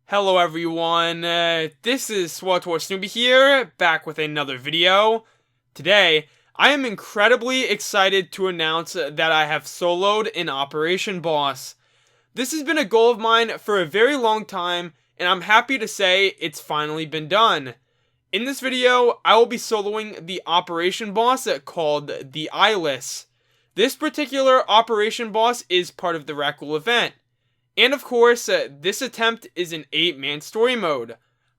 Hello everyone, this is SWTOR Snoopy here, back with another video. Today, I am incredibly excited to announce that I have soloed an Operation Boss. This has been a goal of mine for a very long time, and I'm happy to say it's finally been done. In this video, I will be soloing the Operation Boss called the Eyeless. This particular Operation Boss is part of the Raccoon event. And of course, this attempt is in 8-man story mode.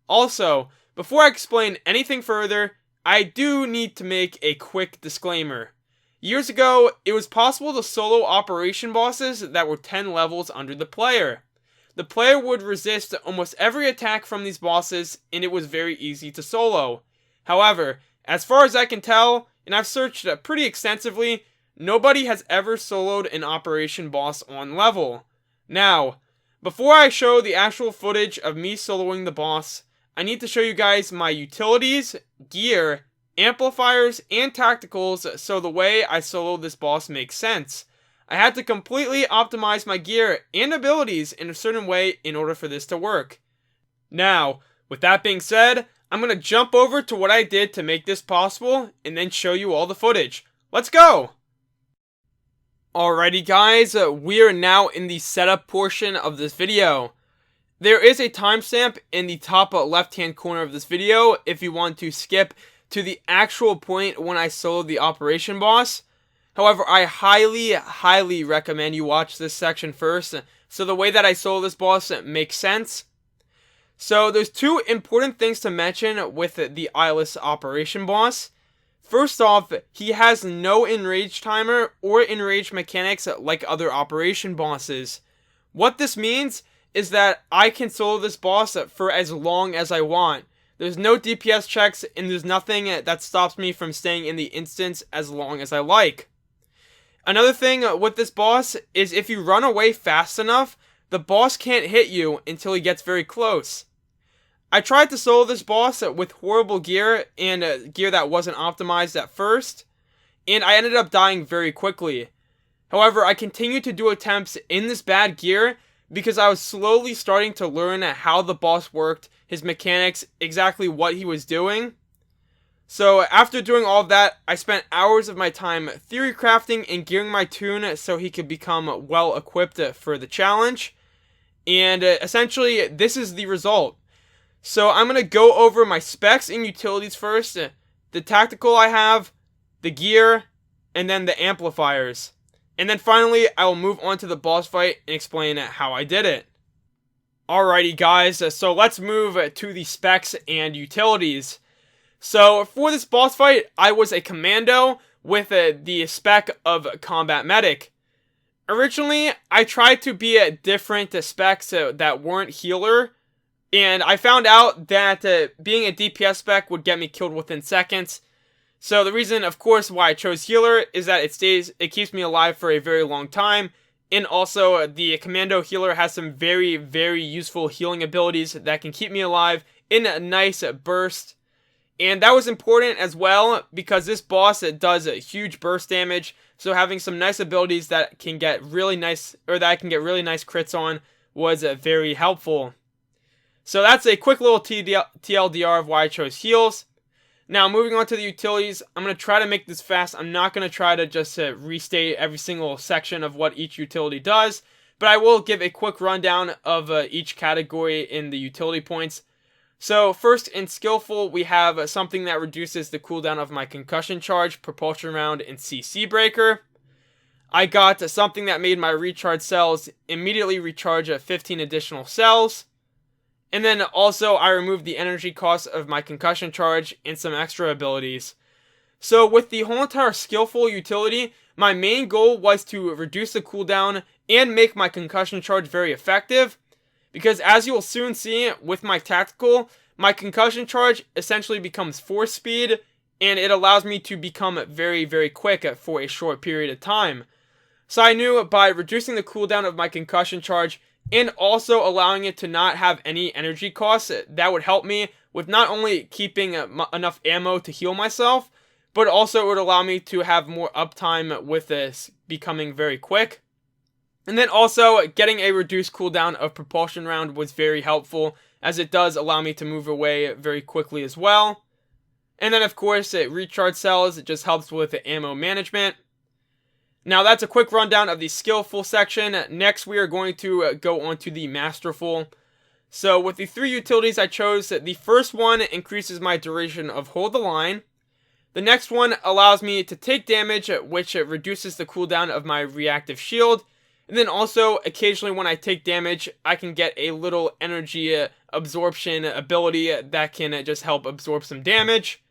Also, before I explain anything further, I do need to make a quick disclaimer. Years ago, it was possible to solo operation bosses that were 10 levels under the player. The player would resist almost every attack from these bosses, and it was very easy to solo. However, as far as I can tell, and I've searched pretty extensively, nobody has ever soloed an operation boss on level. Now, before I show the actual footage of me soloing the boss, I need to show you guys my utilities, gear, amplifiers, and tacticals so the way I solo this boss makes sense. I had to completely optimize my gear and abilities in a certain way in order for this to work. Now, with that being said, I'm going to jump over to what I did to make this possible and then show you all the footage. Let's go! Alrighty guys, we are now in the setup portion of this video. There is a timestamp in the top left hand corner of this video if you want to skip to the actual point when I soloed the operation boss. However, I highly recommend you watch this section first, so the way that I solo this boss makes sense. So there's two important things to mention with the Eyeless operation boss. First off, he has no enrage timer or enrage mechanics like other operation bosses. What this means is that I can solo this boss for as long as I want. There's no DPS checks and there's nothing that stops me from staying in the instance as long as I like. Another thing with this boss is if you run away fast enough, the boss can't hit you until he gets very close. I tried to solo this boss with horrible gear and gear that wasn't optimized at first, and I ended up dying very quickly. However, I continued to do attempts in this bad gear because I was slowly starting to learn how the boss worked, his mechanics, exactly what he was doing. So after doing all of that, I spent hours of my time theory crafting and gearing my toon so he could become well equipped for the challenge. And essentially, this is the result. So I'm going to go over my specs and utilities first, the tactical I have, the gear, and then the amplifiers. And then finally, I will move on to the boss fight and explain how I did it. Alrighty guys, so let's move to the specs and utilities. So for this boss fight, I was a commando with the spec of combat medic. Originally, I tried to be different specs that weren't healer. And I found out that being a DPS spec would get me killed within seconds. So the reason, of course, why I chose healer is that it keeps me alive for a very long time. And also, the commando healer has some very useful healing abilities that can keep me alive in a nice burst. And that was important as well because this boss does a huge burst damage. So having some nice abilities that can get really nice, or that I can get really nice crits on, was very helpful. So that's a quick little TLDR of why I chose heals. Now moving on to the utilities, I'm going to try to make this fast. I'm not going to try to just restate every single section of what each utility does, but I will give a quick rundown of each category in the utility points. So first in skillful, we have something that reduces the cooldown of my concussion charge, propulsion round, and CC breaker. I got something that made my recharge cells immediately recharge 15 additional cells. And then also I removed the energy cost of my concussion charge and some extra abilities. So with the whole entire skillful utility, my main goal was to reduce the cooldown and make my concussion charge very effective. Because as you will soon see with my tactical, my concussion charge essentially becomes force speed and it allows me to become very quick for a short period of time. So I knew by reducing the cooldown of my concussion charge and also allowing it to not have any energy costs, that would help me with not only keeping enough ammo to heal myself, but also it would allow me to have more uptime with this becoming very quick. And then also, getting a reduced cooldown of propulsion round was very helpful, as it does allow me to move away very quickly as well. And then of course, recharge cells, it just helps with ammo management. Now that's a quick rundown of the skillful section. Next we are going to go on to the masterful. So with the 3 utilities I chose, the first one increases my duration of hold the line. The next one allows me to take damage, which reduces the cooldown of my reactive shield. And then also, occasionally when I take damage, I can get a little energy absorption ability that can just help absorb some damage.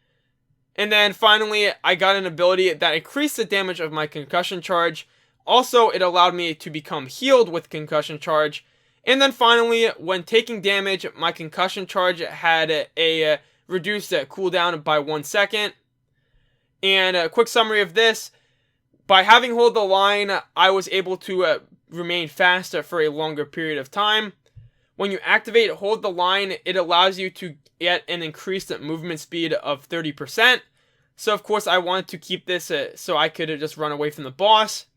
And then finally, I got an ability that increased the damage of my concussion charge. Also, it allowed me to become healed with concussion charge. And then finally, when taking damage, my concussion charge had a reduced cooldown by 1 second. And a quick summary of this: by having hold the line, I was able to remain fast for a longer period of time. When you activate hold the line, it allows you to get an increased movement speed of 30%. So of course I wanted to keep this so I could just run away from the boss.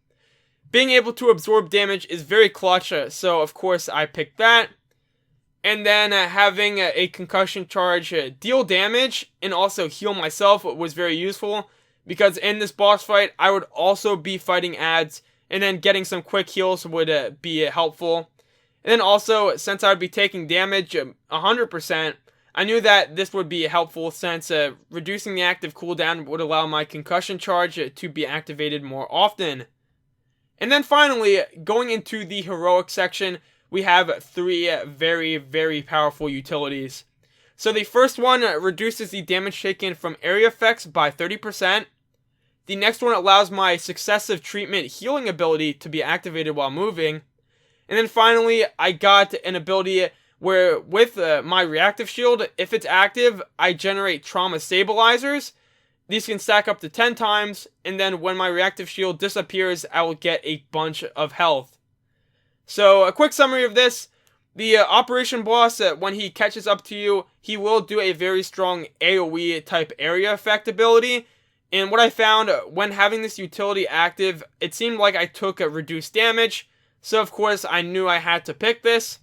Being able to absorb damage is very clutch, so of course I picked that. And then having a concussion charge deal damage and also heal myself was very useful, because in this boss fight I would also be fighting ads, and then getting some quick heals would be helpful. And then also, since I would be taking damage 100%, I knew that this would be helpful, since reducing the active cooldown would allow my concussion charge to be activated more often. And then finally, going into the heroic section, we have 3 very, very powerful utilities. So the first one reduces the damage taken from area effects by 30%. The next one allows my successive treatment healing ability to be activated while moving. And then finally, I got an ability where with my reactive shield, if it's active, I generate trauma stabilizers. These can stack up to 10 times, and then when my reactive shield disappears, I will get a bunch of health. So a quick summary of this: the operation boss, when he catches up to you, he will do a very strong AoE type area effect ability. And what I found when having this utility active, it seemed like I took a reduced damage. So of course I knew I had to pick this.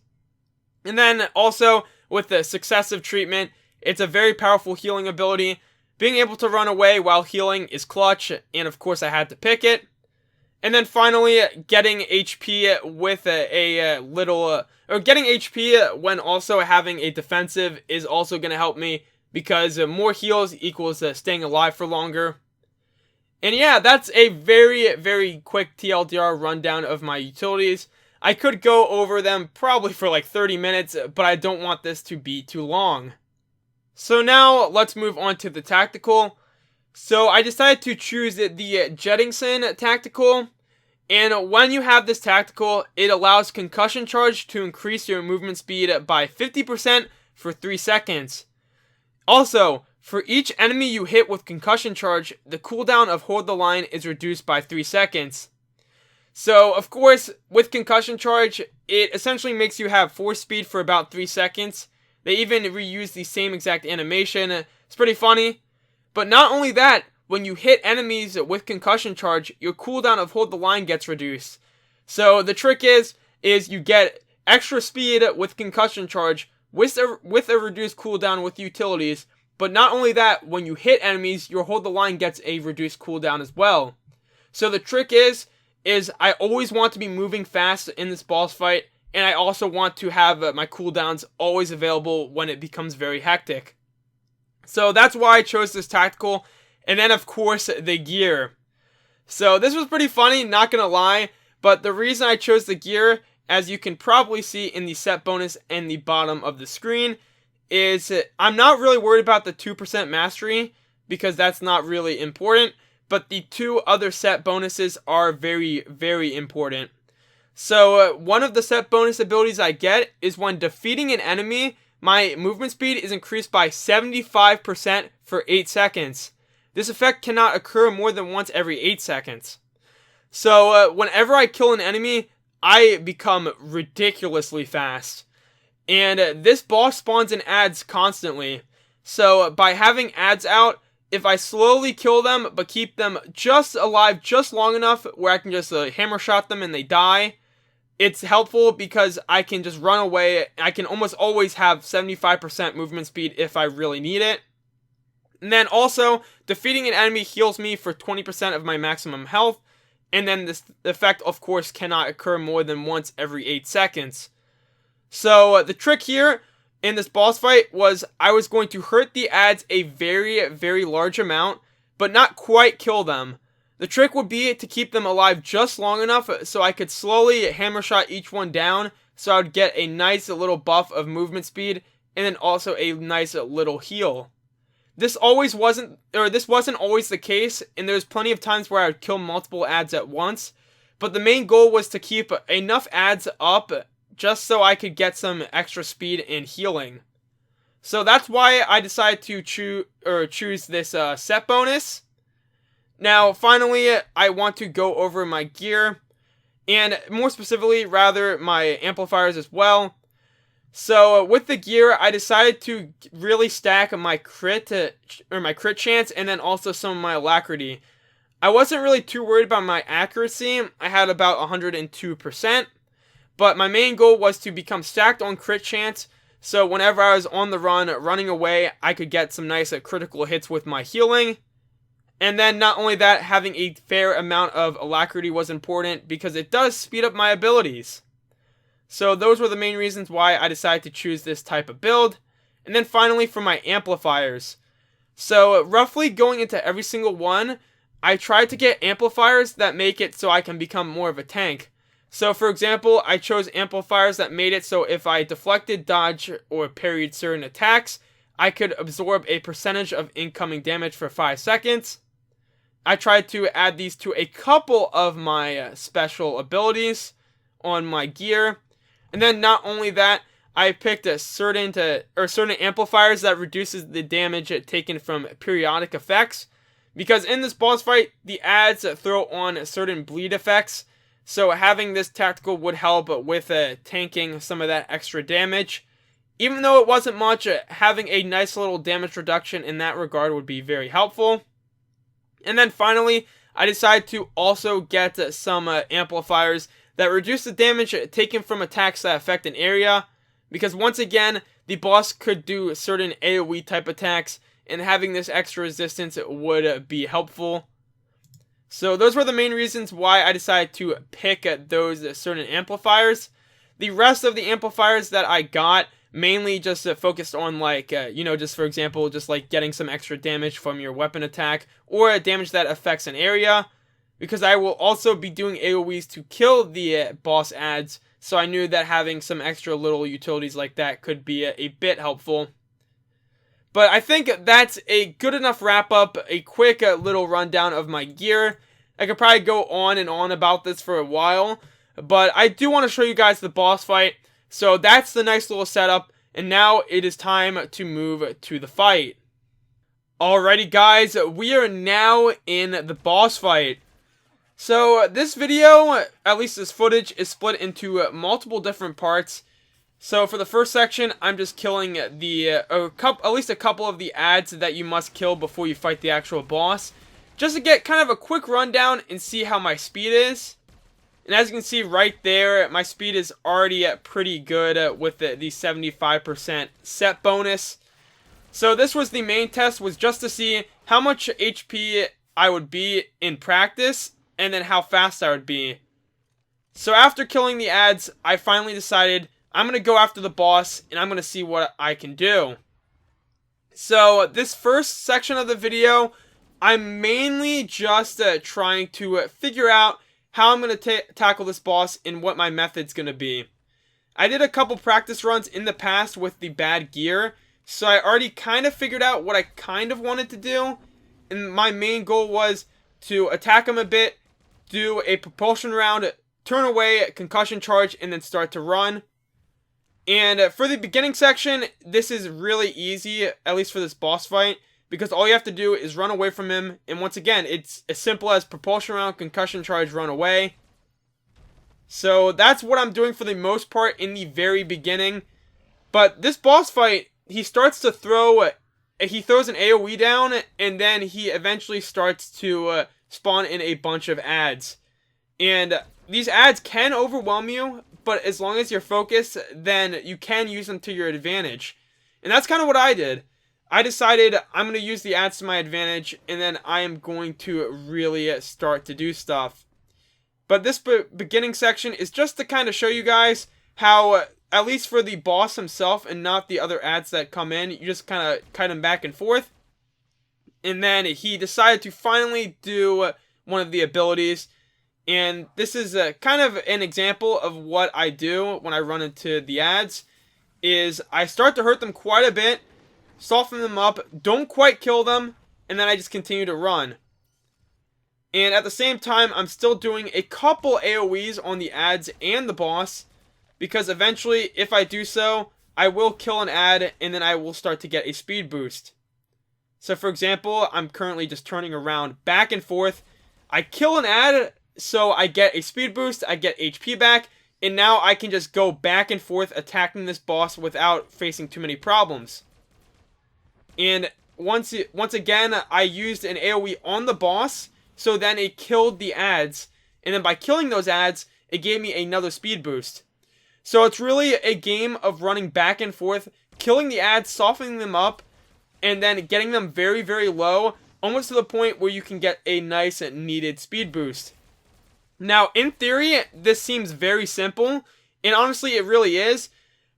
And then also with the successive treatment, it's a very powerful healing ability. Being able to run away while healing is clutch, and of course I had to pick it. And then finally, getting HP with getting HP when also having a defensive is also going to help me, because more heals equals staying alive for longer. And yeah, that's a very, very quick TLDR rundown of my utilities. I could go over them probably for like 30 minutes, but I don't want this to be too long. So now, let's move on to the tactical. So I decided to choose the Jettingson tactical. And when you have this tactical, it allows concussion charge to increase your movement speed by 50% for 3 seconds. Also, for each enemy you hit with concussion charge, the cooldown of hold the line is reduced by 3 seconds. So, of course, with concussion charge, it essentially makes you have force speed for about 3 seconds. They even reuse the same exact animation. It's pretty funny. But not only that, when you hit enemies with concussion charge, your cooldown of hold the line gets reduced. So the trick is you get extra speed with concussion charge with a reduced cooldown with utilities. But not only that, when you hit enemies, your hold the line gets a reduced cooldown as well. So the trick is I always want to be moving fast in this boss fight, and I also want to have my cooldowns always available when it becomes very hectic. So that's why I chose this tactical. And then of course the gear. So this was pretty funny, not gonna lie, but the reason I chose the gear, as you can probably see in the set bonus in the bottom of the screen, is I'm not really worried about the 2% mastery, because that's not really important, but the 2 other set bonuses are very, very important. So one of the set bonus abilities I get is when defeating an enemy, my movement speed is increased by 75% for 8 seconds. This effect cannot occur more than once every 8 seconds. So whenever I kill an enemy, I become ridiculously fast. And this boss spawns in ads constantly. So by having ads out, if I slowly kill them but keep them just alive just long enough where I can just hammer shot them and they die, it's helpful because I can just run away. I can almost always have 75% movement speed if I really need it. And then also, defeating an enemy heals me for 20% of my maximum health. And then this effect, of course, cannot occur more than once every 8 seconds. So the trick here in this boss fight was I was going to hurt the ads a very, very large amount, but not quite kill them. The trick would be to keep them alive just long enough so I could slowly hammer shot each one down, so I would get a nice little buff of movement speed and then also a nice little heal. This wasn't always the case, and there's plenty of times where I would kill multiple ads at once, but the main goal was to keep enough ads up just so I could get some extra speed and healing. So that's why I decided to choose this set bonus. Now, finally, I want to go over my gear, and more specifically, rather, my amplifiers as well. So, with the gear, I decided to really stack my crit chance, and then also some of my alacrity. I wasn't really too worried about my accuracy. I had about 102%, but my main goal was to become stacked on crit chance, so whenever I was on the run, running away, I could get some nice critical hits with my healing. And then not only that, having a fair amount of alacrity was important because it does speed up my abilities. So those were the main reasons why I decided to choose this type of build. And then finally for my amplifiers. So roughly going into every single one, I tried to get amplifiers that make it so I can become more of a tank. So for example, I chose amplifiers that made it so if I deflected, dodged, or parried certain attacks, I could absorb a percentage of incoming damage for 5 seconds. I tried to add these to a couple of my special abilities on my gear. And then not only that, I picked certain amplifiers that reduces the damage taken from periodic effects. Because in this boss fight, the ads throw on certain bleed effects. So having this tactical would help with tanking some of that extra damage. Even though it wasn't much, having a nice little damage reduction in that regard would be very helpful. And then finally, I decided to also get some amplifiers that reduce the damage taken from attacks that affect an area. Because once again, the boss could do certain AoE type attacks, and having this extra resistance would be helpful. So those were the main reasons why I decided to pick those certain amplifiers. The rest of the amplifiers that I got mainly just focused on just for example, just like getting some extra damage from your weapon attack or a damage that affects an area. Because I will also be doing AoEs to kill the boss ads, so I knew that having some extra little utilities like that could be a bit helpful. But I think that's a good enough wrap up, a quick little rundown of my gear. I could probably go on and on about this for a while, but I do want to show you guys the boss fight. So that's the nice little setup, and now it is time to move to the fight. Alrighty guys, we are now in the boss fight. So this video, at least this footage, is split into multiple different parts. So for the first section, I'm just killing at least a couple of the ads that you must kill before you fight the actual boss. Just to get kind of a quick rundown and see how my speed is. And as you can see right there, my speed is already pretty good with the 75% set bonus. So this was the main test, was just to see how much HP I would be in practice, and then how fast I would be. So after killing the ads, I finally decided I'm going to go after the boss, and I'm going to see what I can do. So this first section of the video, I'm mainly just trying to figure out how I'm going to tackle this boss and what my method's going to be. I did a couple practice runs in the past with the bad gear, so I already kind of figured out what I kind of wanted to do. And my main goal was to attack him a bit, do a propulsion round, turn away, concussion charge, and then start to run. And for the beginning section, this is really easy, at least for this boss fight, because all you have to do is run away from him, and once again, it's as simple as propulsion round, concussion charge, run away. So that's what I'm doing for the most part in the very beginning. But this boss fight, he starts to he throws an AoE down, and then he eventually starts to spawn in a bunch of ads. And these ads can overwhelm you, but as long as you're focused, then you can use them to your advantage. And that's kind of what I did. I decided I'm going to use the ads to my advantage, and then I am going to really start to do stuff. But this beginning section is just to kind of show you guys how, at least for the boss himself and not the other ads that come in, you just kind of kite him back and forth. And then he decided to finally do one of the abilities. And this is kind of an example of what I do when I run into the ads. Is I start to hurt them quite a bit, soften them up, don't quite kill them, and then I just continue to run. And at the same time, I'm still doing a couple AoEs on the ads and the boss, because eventually, if I do so, I will kill an ad, and then I will start to get a speed boost. So for example, I'm currently just turning around back and forth. I kill an ad, so I get a speed boost, I get HP back, and now I can just go back and forth attacking this boss without facing too many problems. And once again, I used an AoE on the boss, so then it killed the ads. And then by killing those ads, it gave me another speed boost. So it's really a game of running back and forth, killing the ads, softening them up, and then getting them very, very low, almost to the point where you can get a nice needed speed boost. Now, in theory, this seems very simple, and honestly, it really is.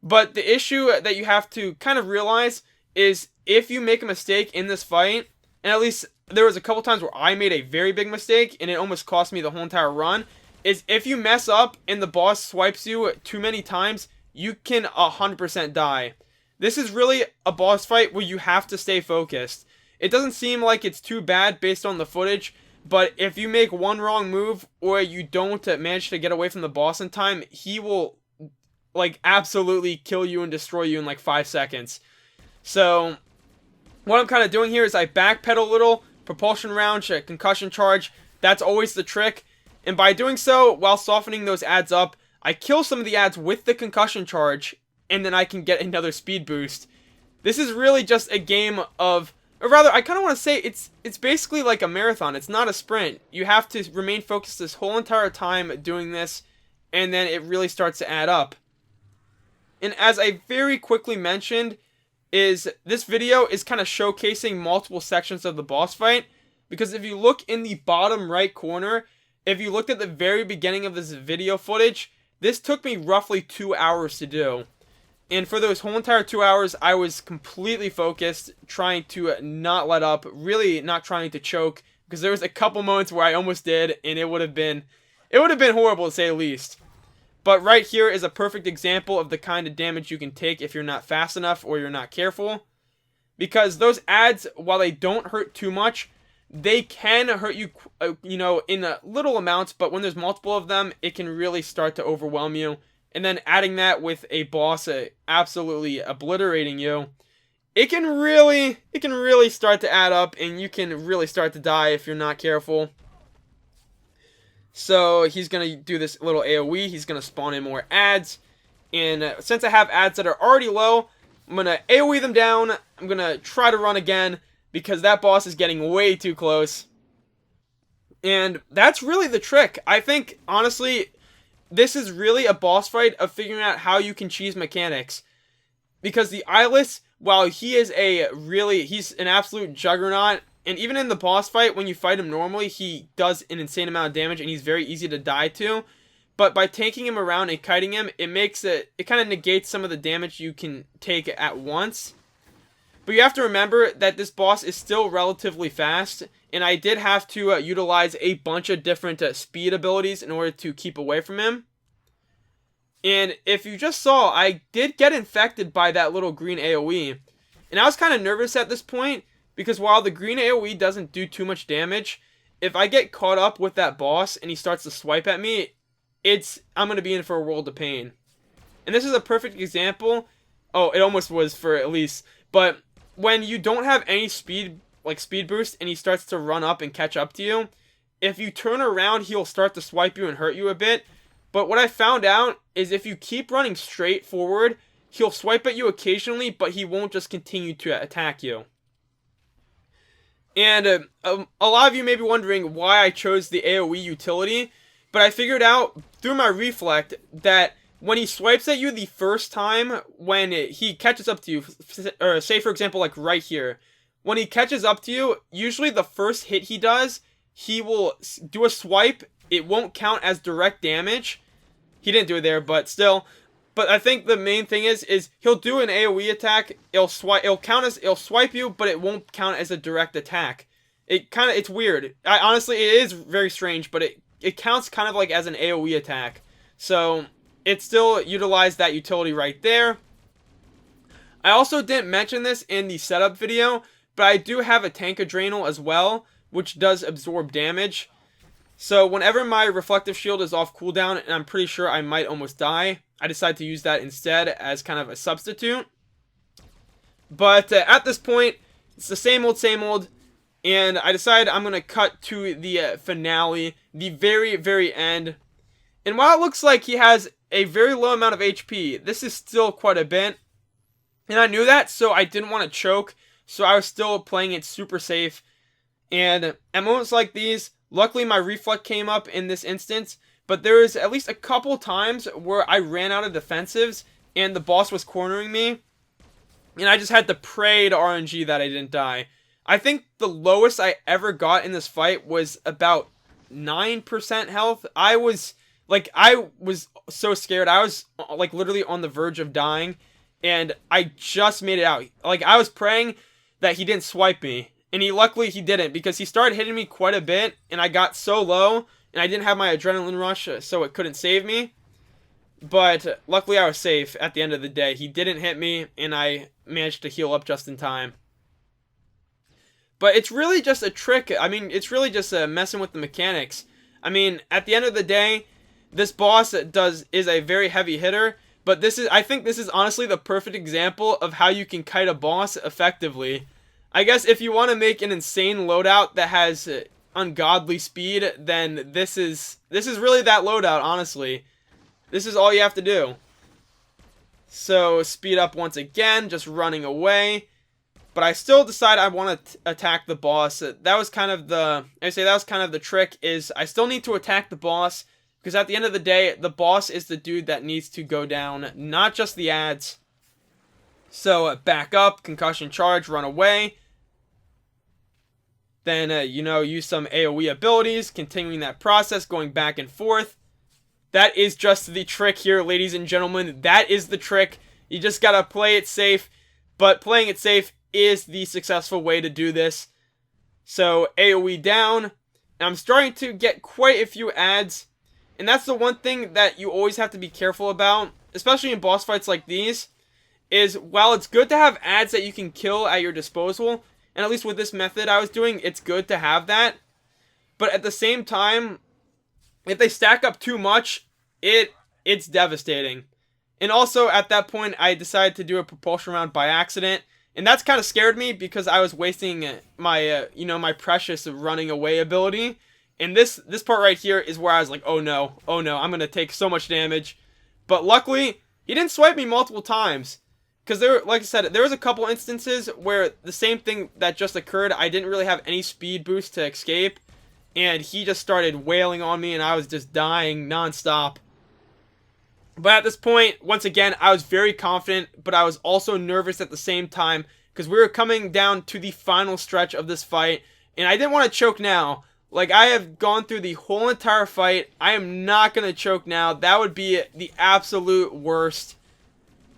But the issue that you have to kind of realize is if you make a mistake in this fight, and at least there was a couple times where I made a very big mistake, and it almost cost me the whole entire run, is if you mess up and the boss swipes you too many times, you can 100% die. This is really a boss fight where you have to stay focused. It doesn't seem like it's too bad based on the footage, but if you make one wrong move or you don't manage to get away from the boss in time, he will like absolutely kill you and destroy you in like 5 seconds. So what I'm kind of doing here is I backpedal a little, propulsion round, concussion charge. That's always the trick. And by doing so, while softening those ads up, I kill some of the ads with the concussion charge, and then I can get another speed boost. This is really just a game of, or rather, I kind of want to say it's basically like a marathon. It's not a sprint. You have to remain focused this whole entire time doing this, and then it really starts to add up. And as I very quickly mentioned, is this video is kind of showcasing multiple sections of the boss fight, because if you look in the bottom right corner, if you looked at the very beginning of this video footage, this took me roughly 2 hours to do. And for those whole entire 2 hours, I was completely focused, trying to not let up, really not trying to choke, because there was a couple moments where I almost did, and it would have been horrible to say the least. But right here is a perfect example of the kind of damage you can take if you're not fast enough or you're not careful. Because those ads, while they don't hurt too much, they can hurt you, in little amounts, but when there's multiple of them, it can really start to overwhelm you. And then adding that with a boss absolutely obliterating you, it can really start to add up, and you can really start to die if you're not careful. So he's going to do this little AoE, he's going to spawn in more ads, and since I have ads that are already low, I'm going to AoE them down. I'm going to try to run again, because that boss is getting way too close. And that's really the trick. I think, honestly, this is really a boss fight of figuring out how you can cheese mechanics. Because the Eyeless, while he's an absolute juggernaut, and even in the boss fight, when you fight him normally, he does an insane amount of damage, and he's very easy to die to. But by taking him around and kiting him, it kind of negates some of the damage you can take at once. But you have to remember that this boss is still relatively fast, and I did have to utilize a bunch of different speed abilities in order to keep away from him. And if you just saw, I did get infected by that little green AoE. And I was kind of nervous at this point, because while the green AoE doesn't do too much damage, if I get caught up with that boss and he starts to swipe at me, I'm going to be in for a world of pain. And this is a perfect example. Oh, it almost was for at least. But when you don't have any speed boost and he starts to run up and catch up to you, if you turn around, he'll start to swipe you and hurt you a bit. But what I found out is if you keep running straight forward, he'll swipe at you occasionally, but he won't just continue to attack you. And a lot of you may be wondering why I chose the AoE utility. But I figured out through my reflect that when he swipes at you the first time, when he catches up to you, or say for example like right here, when he catches up to you, usually the first hit he does, he will do a swipe. It won't count as direct damage. He didn't do it there, but still. But I think the main thing is he'll do an AoE attack. It'll swipe you, but it won't count as a direct attack. It's weird. Honestly, it is very strange, but it counts kind of like as an AoE attack. So it still utilized that utility right there. I also didn't mention this in the setup video, but I do have a tank adrenal as well, which does absorb damage. So whenever my reflective shield is off cooldown, and I'm pretty sure I might almost die, I decide to use that instead as kind of a substitute. But at this point, it's the same old, and I decide I'm going to cut to the finale, the very, very end. And while it looks like he has a very low amount of HP, this is still quite a bit. And I knew that, so I didn't want to choke, so I was still playing it super safe. And at moments like these, luckily my reflect came up in this instance, but there was at least a couple times where I ran out of defensives and the boss was cornering me, and I just had to pray to RNG that I didn't die. I think the lowest I ever got in this fight was about 9% health. I was so scared. I was like literally on the verge of dying, and I just made it out. Like, I was praying that he didn't swipe me, and luckily he didn't, because he started hitting me quite a bit, and I got so low, and I didn't have my adrenaline rush, so it couldn't save me. But luckily I was safe at the end of the day. He didn't hit me, and I managed to heal up just in time. But it's really just a trick. I mean, it's really just messing with the mechanics. I mean, at the end of the day, this boss is a very heavy hitter, but I think this is honestly the perfect example of how you can kite a boss effectively. I guess if you want to make an insane loadout that has ungodly speed, then this is really that loadout, honestly. This is all you have to do. So, speed up once again, just running away. But I still decide I want to attack the boss. That was kind of the trick, is I still need to attack the boss, because at the end of the day, the boss is the dude that needs to go down, not just the ads. So, back up, concussion charge, run away. Then, use some AoE abilities, continuing that process, going back and forth. That is just the trick here, ladies and gentlemen. That is the trick. You just gotta play it safe, but playing it safe is the successful way to do this. So, AoE down, and I'm starting to get quite a few ads, and that's the one thing that you always have to be careful about, especially in boss fights like these, is while it's good to have ads that you can kill at your disposal, and at least with this method I was doing, it's good to have that, but at the same time, if they stack up too much, it's devastating. And also, at that point, I decided to do a propulsion round by accident, and that's kind of scared me, because I was wasting my, my precious running away ability. And this part right here is where I was like, oh no, I'm going to take so much damage. But luckily, he didn't swipe me multiple times. Because like I said, there was a couple instances where the same thing that just occurred, I didn't really have any speed boost to escape. And he just started wailing on me, and I was just dying nonstop. But at this point, once again, I was very confident, but I was also nervous at the same time, because we were coming down to the final stretch of this fight, and I didn't want to choke now. Like, I have gone through the whole entire fight. I am not going to choke now. That would be the absolute worst.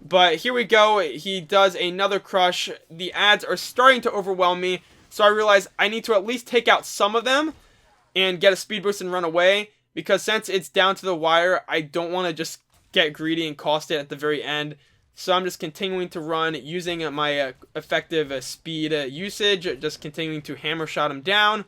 But here we go. He does another crush. The ads are starting to overwhelm me, so I realize I need to at least take out some of them and get a speed boost and run away, because since it's down to the wire, I don't want to just get greedy and cost it at the very end. So I'm just continuing to run using my effective speed usage, just continuing to hammer shot him down.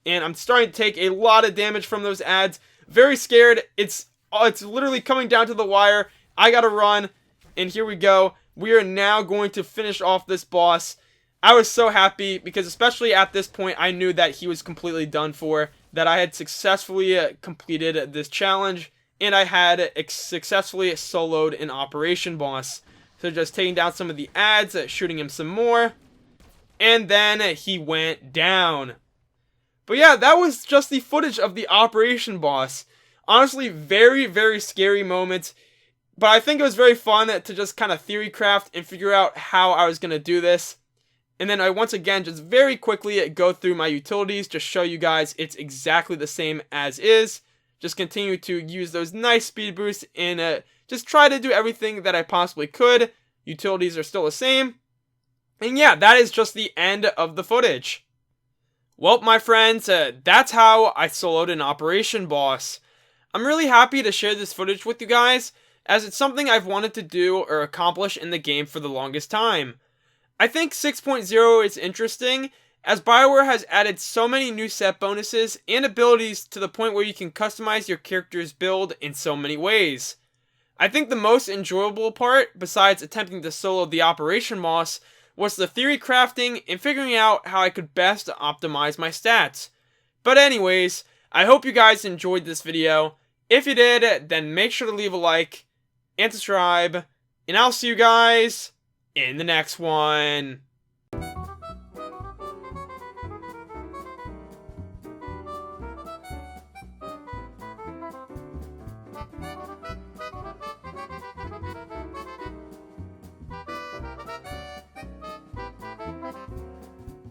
And I'm starting to take a lot of damage from those ads. Very scared. It's literally coming down to the wire. I gotta run. And here we go. We are now going to finish off this boss. I was so happy, because especially at this point, I knew that he was completely done for, that I had successfully completed this challenge, and I had successfully soloed an operation boss. So just taking down some of the ads, shooting him some more, and then he went down. But yeah, that was just the footage of the operation boss. Honestly, very, very scary moments. But I think it was very fun to just kind of theory craft and figure out how I was going to do this. And then I once again just very quickly go through my utilities, just show you guys it's exactly the same as is. Just continue to use those nice speed boosts and just try to do everything that I possibly could. Utilities are still the same. And yeah, that is just the end of the footage. Well, my friends, that's how I soloed an Operation Boss. I'm really happy to share this footage with you guys, as it's something I've wanted to do or accomplish in the game for the longest time. I think 6.0 is interesting, as BioWare has added so many new set bonuses and abilities to the point where you can customize your character's build in so many ways. I think the most enjoyable part, besides attempting to solo the Operation Boss, was the theory crafting and figuring out how I could best optimize my stats. But anyways, I hope you guys enjoyed this video. If you did, then make sure to leave a like and subscribe, and I'll see you guys in the next one.